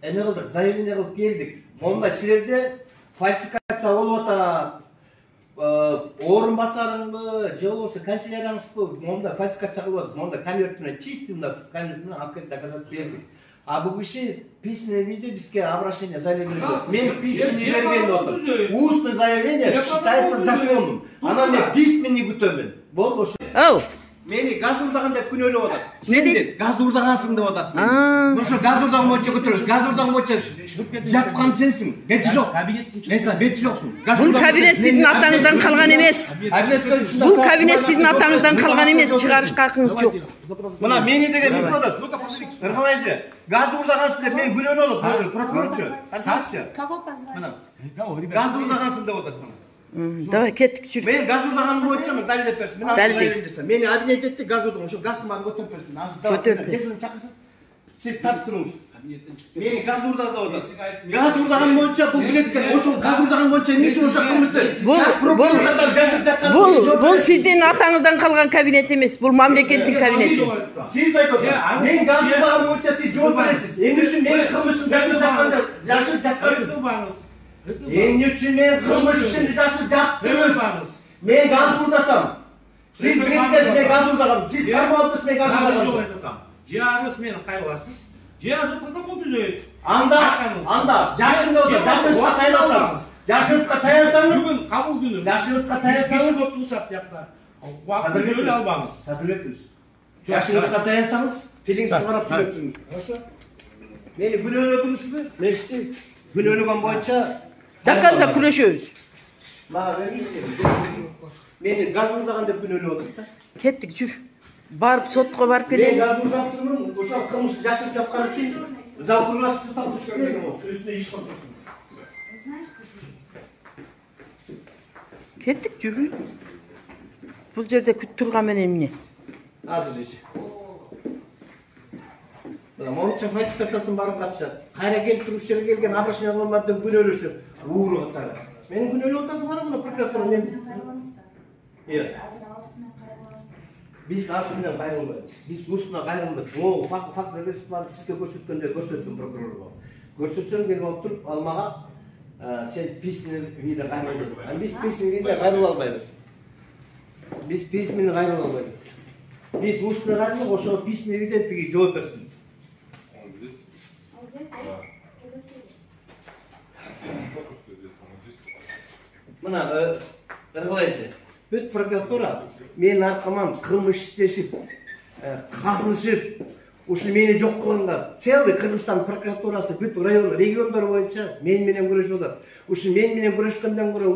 эме кылдык, заявление кылып келдик. Монда силерде фальсификация болуп атат. Орун басарыңбы, же болбосо канцелярияңызбы, монда фальсификация кылып атат. Монда конверт менен чистый, мына конверт менен алып келип доказать бердик. А бул киши письменный виде бизге обращение заявление берген. Мен письменный берген болдум. Устное заявление считается законным. Анан мен письменный күтөмүн. Болду ошо. Ау. Мени газ урдаган деп күнөөлөп атат. Сен деп газ урдагансың деп атат. Ошо газ урдаган боюнча көтөрөш. Газ урдаган боюнча жапкан сенсиң. Бети жок. Мен сен бети жоксуң. Бул кабинет сиздин атаңыздан калган эмес. Бул кабинет сиздин атаңыздан калган эмес. Чыгарышка акыңыз жок. Мына мени деген үйүп атат. Кыргылайсың. Газ урдагансың деп мен күнөөлөп атат. Прокурорчу. Сазчы. Кого позвать? Газ урдагансың деп атат. Давай кеттик жүр. Мен газ урдаганым боюнча мен далилдеп берсин. Мен азыр мени обвинять этти газ урдаган. Ошо газдын баарын көтөрүп берсин. Азыр тезин чакырсын. Сиз тартып туруңуз. Мени газ урдады деп атат. Газ урдаган боюнча бул билеткен. Ошо газ урдаган боюнча эмне ошо кылмышты? Бул сиздин атаңыздан калган кабинет эмес. Бул мамлекеттик кабинет. Сиз айтасыз. Мен газ урдаган боюнча сиз жооп бересиз. Эмне үчүн менин кылмышым жашып жаткансыз? Эмне үчүн мен кылмыш ишинди жашып жаптыңыз? Мен газ урдасам, сиз билесиз мен газ урдагам. Сиз кармалыптысыз мен газ урдагам. Жиабыз менен кайрыласыз. Жиабыз протокол түзөйт. Анда жашыңда отур, жашыңызга таянып атасыз. Жашыңызга таянсаңыз, Бүгүн кабыл күнү. жашыңызга таянсаңыз, көп турушат жакта. Убакыт өлө албаңыз. Садырбеков. Жашыңызга таянсаңыз, тилиңизге карап жүрөсүңүз. Ошо. Мени күнөөлөдүңүзбү? Мен күнөөлөгөн боюнча Доказа күрөшөбүз. Мага бериңизчи. Мени газ урдаган деп күнөөлөп атат да. Кеттик жүр. Барып сотко барып Мен келели. газ урдап турмун. Ошо кылмышты жашып жапкан үчүн зал курбасты салып берген. Үстүнө иш кылсын. Кеттик жүр. Бул жерде күтүп турган менен эмне? Азыр иши. Монча фальсификациясын барып катышат. Кайра келип туруш жерге келген обращение кылгандардын күнөөлөшүп, ууру катары. Мен күнөөлөп атасыңар мына прокуратура мен. Биз аршы менен кайрылбайбыз. Биз устуна кайрылдык. Могу факт доказательстваларды сизге көрсөткөндө көрсөттүм прокурорго. Көрсөтсөң келип отуруп ал мага сен письменный виде кайрылдың. Биз письменный виде кайрыла албайбыз. Биз письменный кайрыла албайбыз. Биз устуна кайрылдык, ошо письменный виде тиги жооп берсин. Мына кыргылайчы. Бүт прокуратура менин аркаман кылмыш иштешип, казышып, ушу мени жок кылганда целый Кыргызстан прокуратурасы бүт район, региондор боюнча мен менен күрөшүп атат. Ушу мен менен күрөшкөндөн көрө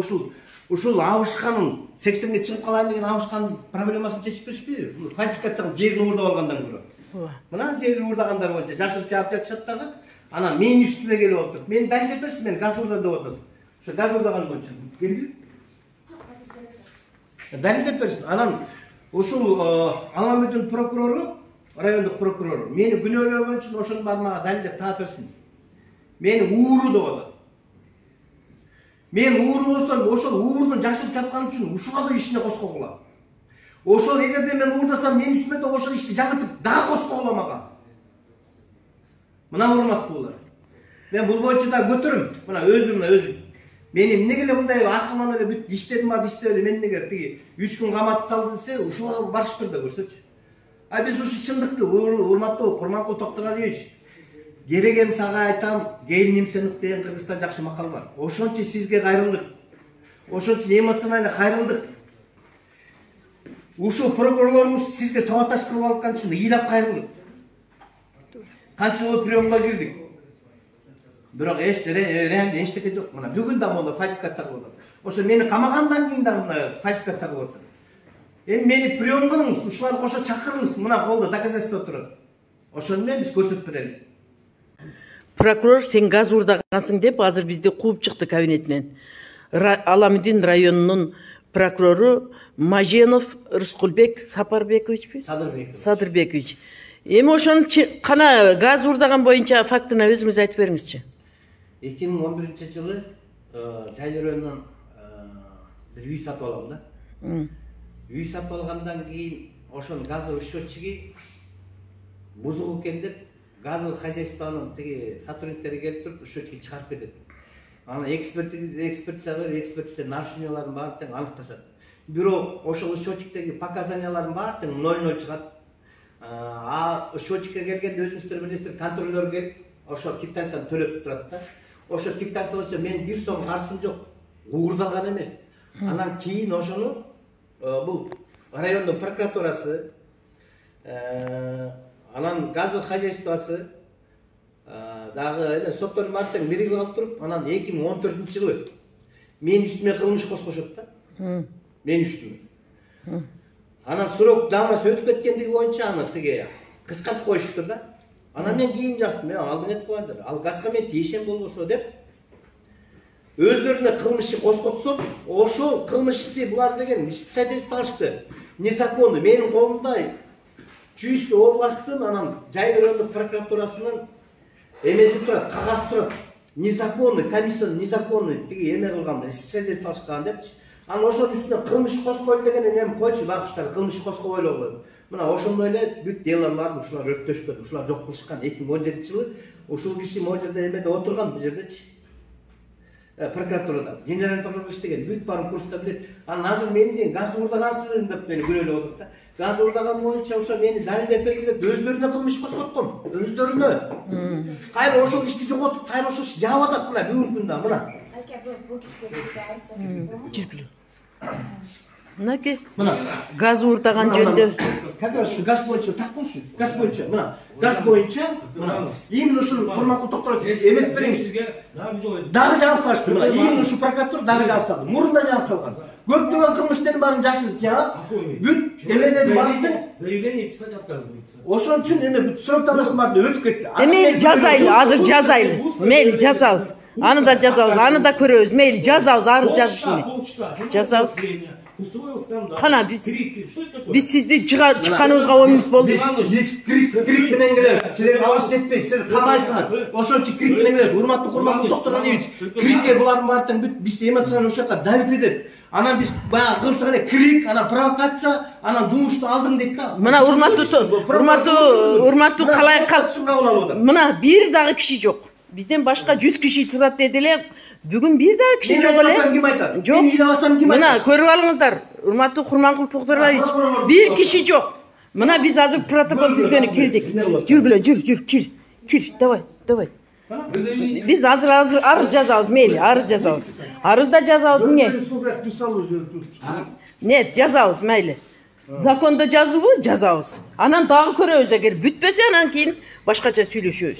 ушул абышканын 80ге чыгып калайын деген абышканын проблемасын чечип беришпейби? Фальсификация жерин уурдап алгандан көрө. Мына жерин уурдагандар боюнча жашып жаап жатышат дагы. Анан менин үстүмө келип отуруп, мен далилдеп берсин, мен газ урдадым деп атат. Ошо газ урдаган боюнча келди. Далилдеп берсин. Анан ушул Алмаметтин прокурору, райондук прокурору мени күнөөлөгөн үчүн ошонун баарын мага далилдеп таап берсин. Мени ууру деп атат. Мен ууру болсом, ошол уурунун жашып жапкан үчүн ушуга да ишине коскогула. Ошол эгерде мен уурдасам, мен үстүмө да ошол ишти жагытып дагы коскогула мага. Мына урматтуулар. Мен бул боюнча да көтөрүм. Мына өзүм. Мен эмнеге эле мындай аркаман эле бүт иштедим эле мен неге тиги 3 күн каматып салды десе, ушуга барышып бер да көрсөчү. А биз ушу чындыкты, урматтуу Курманкул Токтуралиевич, керегем сага айтам, келиним сенук деген Кыргызда жакшы макал бар. Ошончо сизге кайрылдык. Ошончо эмоционально кайрылдык. Ушул прокурорлорубуз сизге сабаташ кылып аткан үчүн ыйлап кайрылдык. Канча жолу приемга кирдик. Бирок реально эчтеке жок. Мына бүгүн да монда фальсификация кылып атат. Ошо мени камагандан кийин дагы мына фальсификация кылып атат. Эми мени прием кылыңыз, ушуларды кошо чакырыңыз. Мына колдо доказательство турат. Ошону менен биз көрсөтүп берели. Прокурор сен газ урдагансың деп азыр бизди кууп чыкты кабинетинен. Аламедин районунун прокурору Маженов Рыскулбек Сапарбековичпи? Садырбекович. Эми ошону кана газ урдаган боюнча фактына өзүңүз айтып бериңизчи. 2011-жылы Жайлы районунан бир үй сатып алам да. Үй сатып алгандан кийин ошонун газовый счетчиги бузук экен деп газовый хозяйствонун тиги сотрудниктери келип туруп счетчик чыгарып кетет. Аны экспертиза берип, экспертиза нарушенияларын баарын тең аныкташат. Бирок ошол счетчиктеги показанияларын баары тең 0-0 чыгат. Счетчикке келгенде өзүңүздөр билесиздер, контролер келип, ошо квитанцияны төлөп турат да. Ошо квитанция болсо менин 1 сом карызым жок, угурдалган эмес. Анан кийин ошону бул райондун прокуратурасы, анан газовый хозяйствосы дагы соттордун баары тең биригип алып туруп, анан 2014-жылы менин үстүмө кылмыш козгошот да. Менин үстүмө. Анан срок давности өтүп кеткендиги боюнча аны тиги кыскартып коюшту да. Анан мен кийин жаздым, алдын этип коюңдар. Ал газга мен тийишем болбосо деп өздөрүнө кылмыш козготсоп, ошол кылмыш ишти булар деген свидетельство алышты. Незаконно менин колумда Чуйский областтын анан Жайгы райондук прокуратурасынын эмеси турат, кагаз турат. Незаконно, комиссия незаконно тиги эме кылган, свидетельство алышкан депчи. Анан ошонун үстүнө кылмыш козгойлу деген эми койчу багыштар, кылмыш козгобойлу болот. Мына ошондой эле бүт делом бар, ушулар өрттөшкөн, ушулар жок кылышкан 2017-жылы ушул киши могу жерде эмеде отурган, бул жердечи. Прокуратурада генеральный прокурор иштеген, бүт баарын курста билет. Анан азыр мени деген газ уурдагансың деп мени күнөөлөп атат да. Газ уурдаган боюнча ошо мени далилдеп бергилеп өздөрүнө кылмыш козготкон, өздөрүнө. Кайра ошол ишти жоготуп, кайра ошол ишти жаап атат мына бүгүнкү күндө мына. Мынаки газ уурдаган жөнүндө как раз şu gaz boyunca takmışsın. Gaz boyunca mına. Gaz boyunca именно şu Kurmaklı doktora emet berеңiz. Dagı cevap salıştı mına. Именно şu prokurator dagı cevap saldı. Murunda cevap salgan. Көптөгөн кылмыштардын баарын жакшы жаап, бүт эмелерди барды. Заявление писать отказывается. Ошон үчүн эме бүт срок давности барды өтүп кетти. Мейли жазайлы, азыр жазайлы. Мейли жазабыз. Аны да жазабыз, аны да көрөбүз. Мейли жазабыз, арыз жазышын. Жазабыз. Кана биз сизди чыкканыбызга 10 мүнөт болду. Крик менен келебиз. Силер алыс жетпейт, силер кабайсыңар. Ошон үчүн крик менен келебиз. Урматтуу Курманкул доктор Алиевич, крикке булардын баары тең бүт биз эмоционально ошол жака давить этет. Анан биз баягы кылсак эле крик, анан провокация, анан жумушту алдым дейт да. Мына урматтуу калай кал. Мына бир дагы киши жок. Бизден башка 100 киши турат деди эле. Бүгүн бир дагы киши жок эле. Жок. Мына көрүп алыңыздар. Урматтуу Курманкул доктор Алиевич, бир киши жок. Мына биз азыр протокол түзгөнү кирдик. Жүргүлө, жүр, кир. Давай. Biz hazır arız жазабыз, meyli, arız жазабыз. Arız da жазабыз, ne? Ne, жазабыз, meyli. Zakonda жазыбы, жазабыз. Анан дагы көрөбүз, эгер бүтпөсө анан кийин башкача сүйлөшөбүз.